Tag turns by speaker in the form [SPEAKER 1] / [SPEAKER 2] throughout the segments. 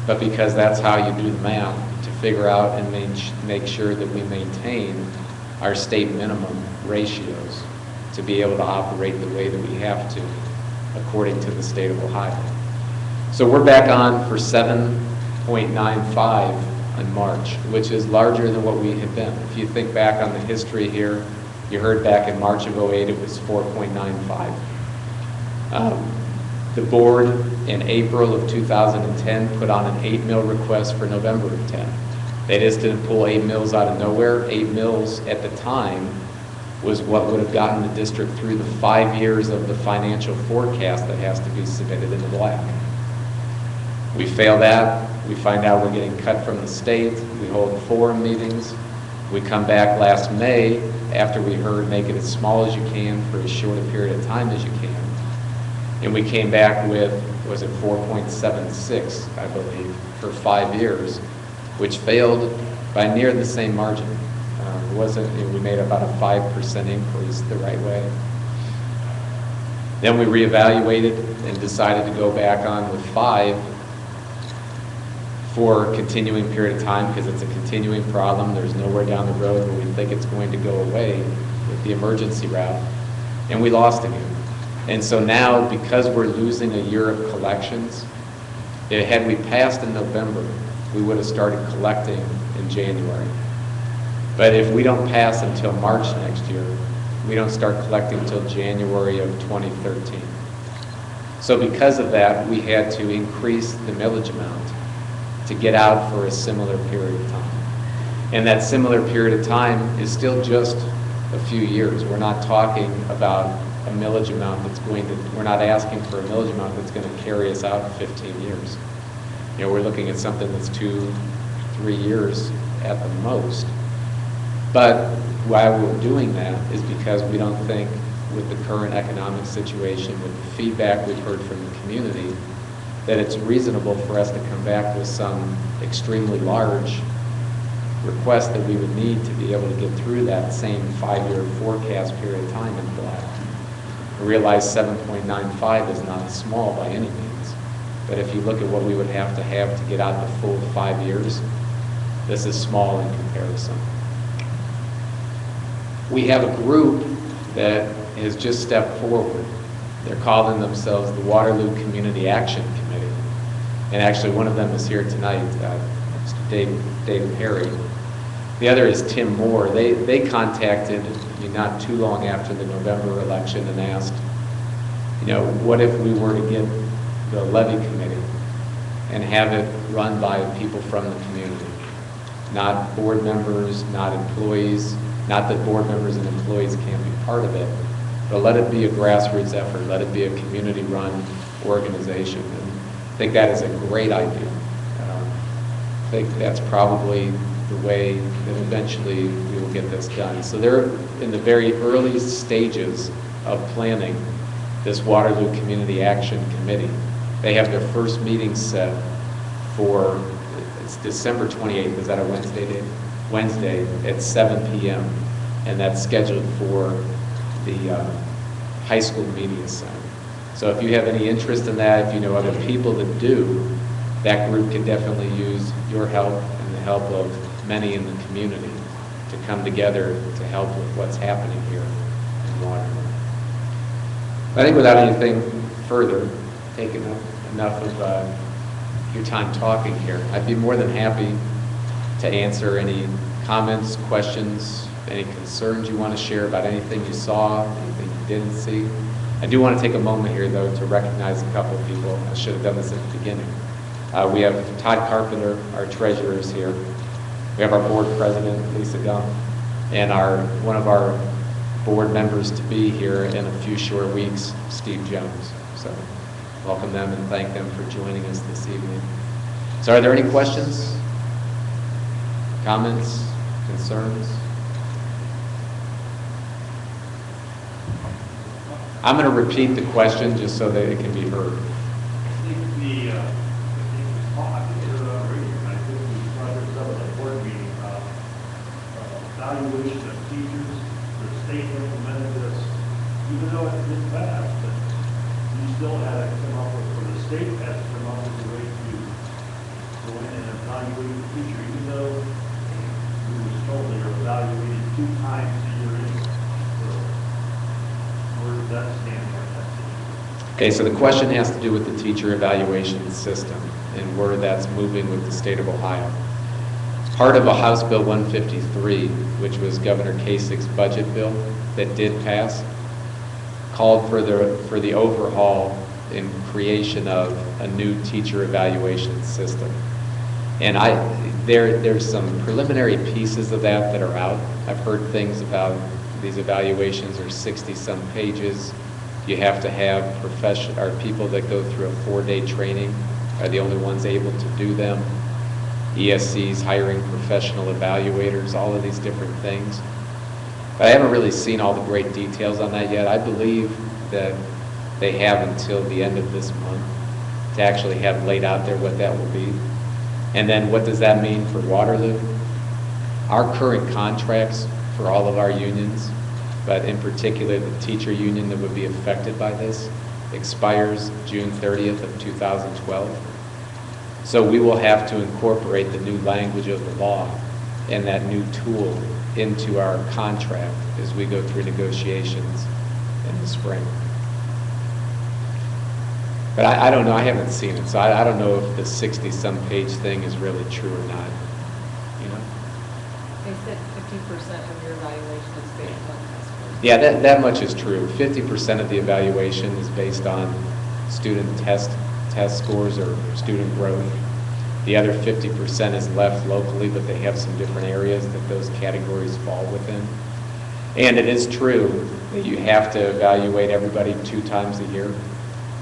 [SPEAKER 1] but because that's how you do the math to figure out and make sure that we maintain our state minimum ratios to be able to operate the way that we have to according to the state of Ohio. So we're back on for 7.95 in March, which is larger than what we had been. If you think back on the history here, you heard back in March of '08 it was 4.95. The board in April of 2010 put on an 8 mil request for November of 10. They just didn't pull 8 mils out of nowhere. 8 mils at the time was what would have gotten the district through the 5 years of the financial forecast that has to be submitted in the black. We fail that. We find out we're getting cut from the state. We hold forum meetings. We come back last May after we heard make it as small as you can for as short a period of time as you can. And we came back with, was it 4.76, I believe, for 5 years, which failed by near the same margin. We made about a 5% increase the right way. Then we reevaluated and decided to go back on with 5 for a continuing period of time because it's a continuing problem. There's nowhere down the road where we think it's going to go away with the emergency route. And we lost again. And so now, because we're losing a year of collections, had we passed in November, we would have started collecting in January. But if we don't pass until March next year, we don't start collecting until January of 2013. So because of that, we had to increase the millage amount to get out for a similar period of time. And that similar period of time is still just a few years. We're not talking about a millage amount that's we're not asking for a millage amount that's going to carry us out in 15 years. You know, we're looking at something that's 2-3 years at the most. But why we're doing that is because we don't think with the current economic situation, with the feedback we've heard from the community, that it's reasonable for us to come back with some extremely large request that we would need to be able to get through that same 5-year forecast period of time in black. I realize 7.95 is not small by any means, but if you look at what we would have to get out the full 5 years, this is small in comparison. We have a group that has just stepped forward. They're calling themselves the Waterloo Community Action Committee. And actually one of them is here tonight, Mr. David Perry. The other is Tim Moore. They contacted me not too long after the November election and asked, you know, what if we were to get the levy committee and have it run by people from the community? Not board members, not employees, not that board members and employees can't be part of it, but let it be a grassroots effort. Let it be a community-run organization. And I think that is a great idea. I think that's probably the way that eventually we will get this done. So they're in the very early stages of planning this Waterloo Community Action Committee. They have their first meeting set for, it's December 28th. Is that a Wednesday, Dave? Wednesday at 7 p.m. And that's scheduled for the high school media center. So if you have any interest in that, if you know other people that do, that group can definitely use your help and the help of many in the community to come together to help with what's happening here in Waterloo. I think without anything further, taking enough of your time talking here, I'd be more than happy to answer any comments, questions, any concerns you want to share about anything you saw, anything you didn't see. I do want to take a moment here, though, to recognize a couple of people. I should have done this at the beginning. We have Todd Carpenter, our treasurer, is here. We have our board president, Lisa Gump, and one of our board members to be here in a few short weeks, Steve Jones. So welcome them and thank them for joining us this evening. So are there any questions, comments, concerns? I'm going to repeat the question just so that it can be heard.
[SPEAKER 2] Evaluation of teachers, the state implemented this, even though it didn't pass, but you still had to come up with, or the state has to come up with a way to evaluating the teacher, even though we was told they were evaluated 2 times a year anyway. So where does that stand on that?
[SPEAKER 1] Okay, so the question has to do with the teacher evaluation system and where that's moving with the state of Ohio. Part of a House Bill 153, which was Governor Kasich's budget bill that did pass, called for the overhaul and creation of a new teacher evaluation system. And there's some preliminary pieces of that are out. I've heard things about these evaluations are 60-some pages. You have to have people that go through a 4-day training are the only ones able to do them. ESC's hiring professional evaluators, all of these different things. But I haven't really seen all the great details on that yet. I believe that they have until the end of this month to actually have laid out there what that will be. And then what does that mean for Waterloo? Our current contracts for all of our unions, but in particular the teacher union that would be affected by this, expires June 30th of 2012. So we will have to incorporate the new language of the law and that new tool into our contract as we go through negotiations in the spring. But I don't know, I haven't seen it, so I don't know if the 60-some page thing is really true or not, you know?
[SPEAKER 3] They said 50% of your evaluation is based on test scores.
[SPEAKER 1] Yeah, that much is true. 50% of the evaluation is based on student test scores or student growth. The other 50% is left locally, but they have some different areas that those categories fall within. And it is true that you have to evaluate everybody 2 times a year,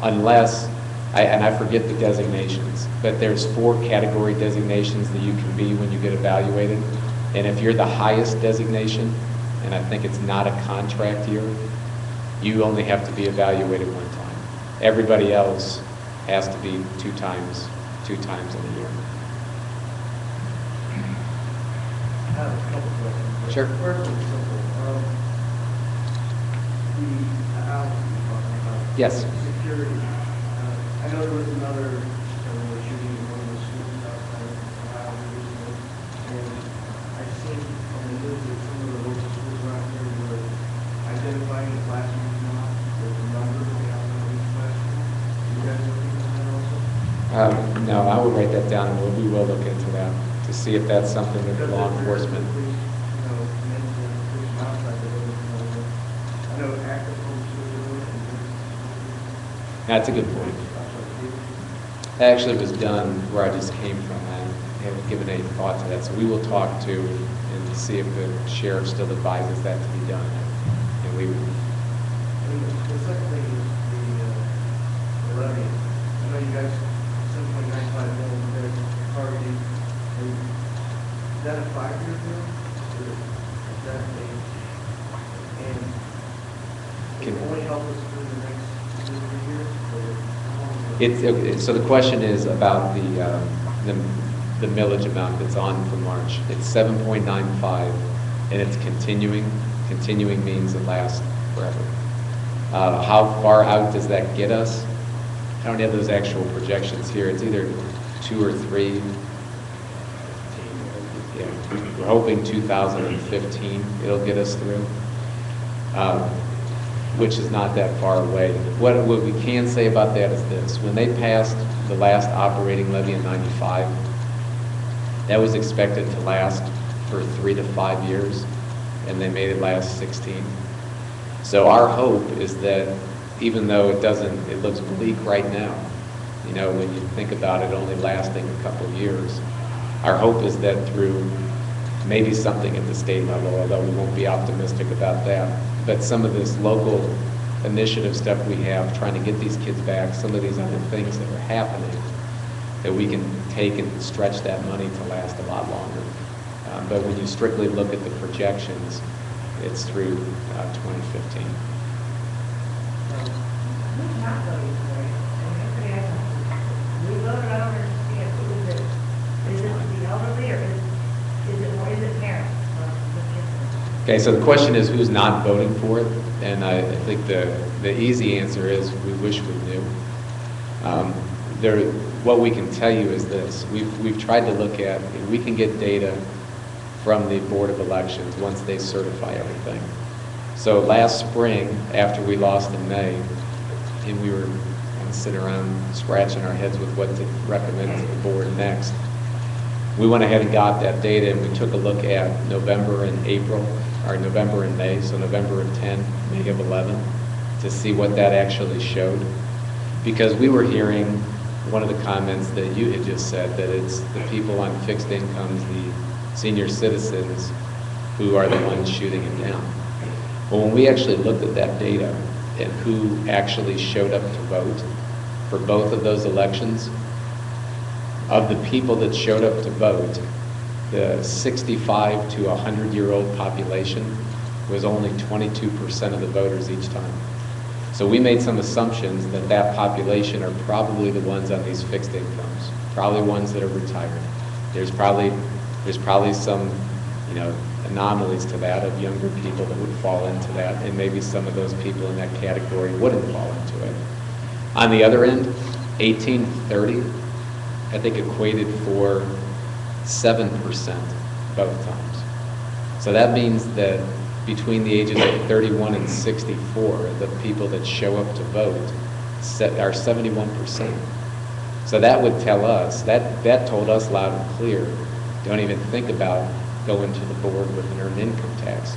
[SPEAKER 1] unless, and I forget the designations, but there's 4 category designations that you can be when you get evaluated. And if you're the highest designation, and I think it's not a contract year, you only have to be evaluated 1 time. Everybody else has to be 2 times in a year.
[SPEAKER 2] I have a couple questions.
[SPEAKER 1] Sure.
[SPEAKER 2] First one's simple. The house you're talking about.
[SPEAKER 1] Yes.
[SPEAKER 2] Security. I know there was another shooting in one of the schools outside of Ohio recently, and I've seen on the news that some of the local schools around here were identifying the classrooms now with the numbers on the outside of each classroom. You guys looking at that also?
[SPEAKER 1] No, I will write that down, and we will look into that to see if that's something that the law enforcement. That's a good point. That actually was done where I just came from. I haven't given any thought to that, so we will talk to and see if the sheriff still advises that to be done. And we.
[SPEAKER 2] The second thing is the levy. I know you guys, 7.95 million there targeted. Is that a 5-year deal? Or is that and can it only help us through the next 2 or 3 years?
[SPEAKER 1] So the question is about the millage amount that's on for March. It's 7.95, and it's continuing. Continuing means it lasts forever. How far out does that get us? I don't have those actual projections here. It's either 2 or 3. Yeah, we're hoping 2015 it'll get us through, which is not that far away. What we can say about that is this. When they passed the last operating levy in '95, that was expected to last for 3 to 5 years, and they made it last 16. So our hope is that even though it looks bleak right now, you know, when you think about it only lasting a couple of years, our hope is that through maybe something at the state level, although we won't be optimistic about that, but some of this local initiative stuff we have, trying to get these kids back, some of these other things that are happening, that we can take and stretch that money to last a lot longer. But when you strictly look at the projections, it's through 2015.
[SPEAKER 4] Who's not voting for it? We voted on it, is it the elderly or is it parents?
[SPEAKER 1] Okay, so the question is who's not voting for it, and I think the easy answer is we wish we knew. what we can tell you is this. We've tried to look at, we can get data from the Board of Elections once they certify everything. So last spring, after we lost in May, and we were kind of sitting around scratching our heads with what to recommend to the board next, we went ahead and got that data, and we took a look at November and April, or November and May, so November of 10, May of 11, to see what that actually showed. Because we were hearing one of the comments that you had just said, that it's the people on fixed incomes, the senior citizens, who are the ones shooting it down. Well, when we actually looked at that data and who actually showed up to vote for both of those elections, of the people that showed up to vote, the 65 to 100-year-old population was only 22% of the voters each time. So we made some assumptions that that population are probably the ones on these fixed incomes, probably ones that are retired. There's probably some, anomalies to that of younger people that would fall into that, and maybe some of those people in that category wouldn't fall into it. On the other end, 18 to 30, I think equated for 7% both times. So that means that between the ages of 31 and 64, the people that show up to vote are 71%. So that would tell us, that told us loud and clear, don't even think about going to the board with an earned income tax.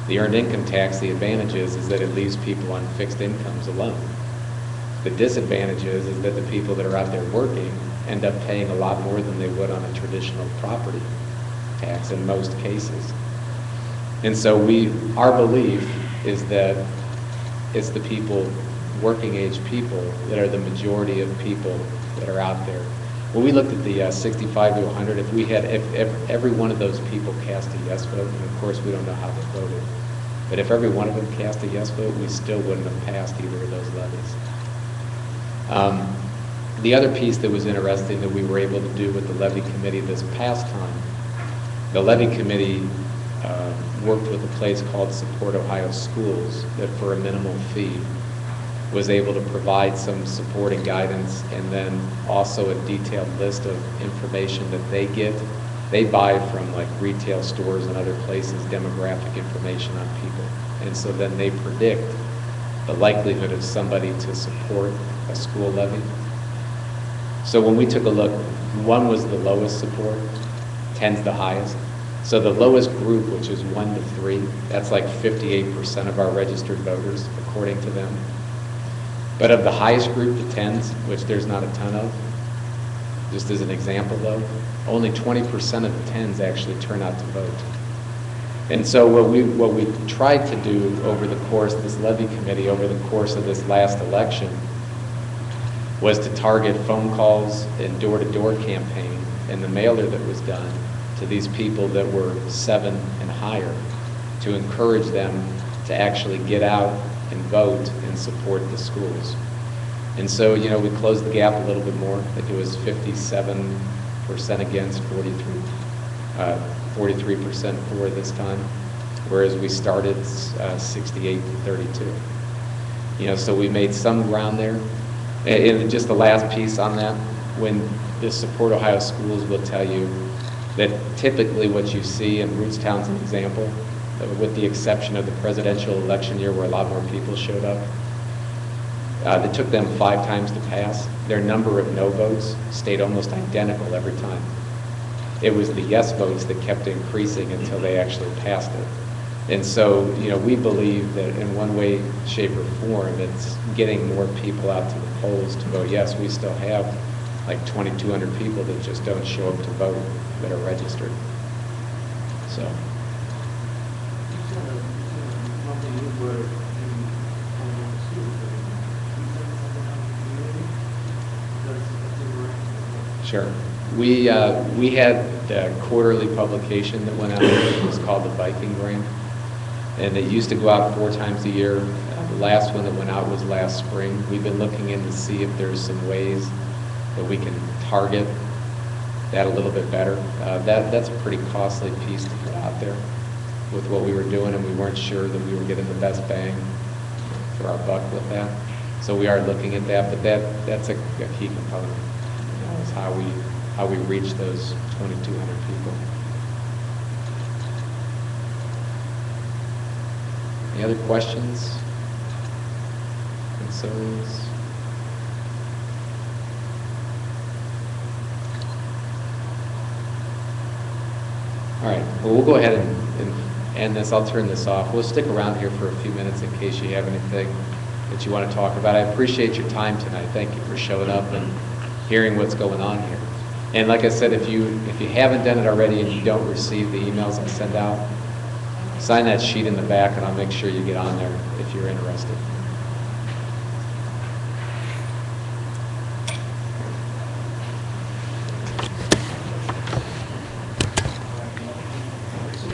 [SPEAKER 1] The earned income tax, the advantage is that it leaves people on fixed incomes alone. The disadvantage is that the people that are out there working end up paying a lot more than they would on a traditional property tax in most cases. And so our belief is that it's the people, working age people, that are the majority of people that are out there. When we looked at the 65 to 100, if every one of those people cast a yes vote, and of course we don't know how they voted, but if every one of them cast a yes vote, we still wouldn't have passed either of those levies. The other piece that was interesting that we were able to do with the levy committee this past time, the levy committee worked with a place called Support Ohio Schools that for a minimal fee was able to provide some support and guidance, and then also a detailed list of information that they buy from like retail stores and other places, demographic information on people. And so then they predict the likelihood of somebody to support a school levy. So when we took a look, 1 was the lowest support, 10's the highest. So the lowest group, which is 1 to 3, that's like 58% of our registered voters, according to them. But of the highest group, the 10s, which there's not a ton of, just as an example though, only 20% of the 10s actually turn out to vote. And so what we tried to do over the course, this levy committee, over the course of this last election, was to target phone calls and door-to-door campaign and the mailer that was done to these people that were 7 and higher, to encourage them to actually get out and vote and support the schools. And so, we closed the gap a little bit more. I think it was 57% against 43% for this time, whereas we started 68 to 32. So we made some ground there. And just the last piece on that, when the Support Ohio Schools will tell you that typically what you see, and Rootstown's an example, with the exception of the presidential election year where a lot more people showed up, it took them 5 times to pass. Their number of no votes stayed almost identical every time. It was the yes votes that kept increasing until they actually passed it. And so, we believe that in one way, shape, or form, it's getting more people out to the polls to vote yes. We still have like 2,200 people that just don't show up to vote that are registered. So.
[SPEAKER 2] You said something you were in the school, you said something on the community?
[SPEAKER 1] Sure. We had the quarterly publication that went out. It was called the Viking Grant. And it used to go out 4 times a year. The last one that went out was last spring. We've been looking in to see if there's some ways that we can target that a little bit better. That's a pretty costly piece to put out there with what we were doing, and we weren't sure that we were getting the best bang for our buck with that. So we are looking at that, but that's a key component. how we reach those 2,200 people. Any other questions? Concerns? All right, well, we'll go ahead and end this. I'll turn this off. We'll stick around here for a few minutes in case you have anything that you want to talk about. I appreciate your time tonight. Thank you for showing up and hearing what's going on here. And like I said, if you haven't done it already and you don't receive the emails I send out, sign that sheet in the back and I'll make sure you get on there if you're interested.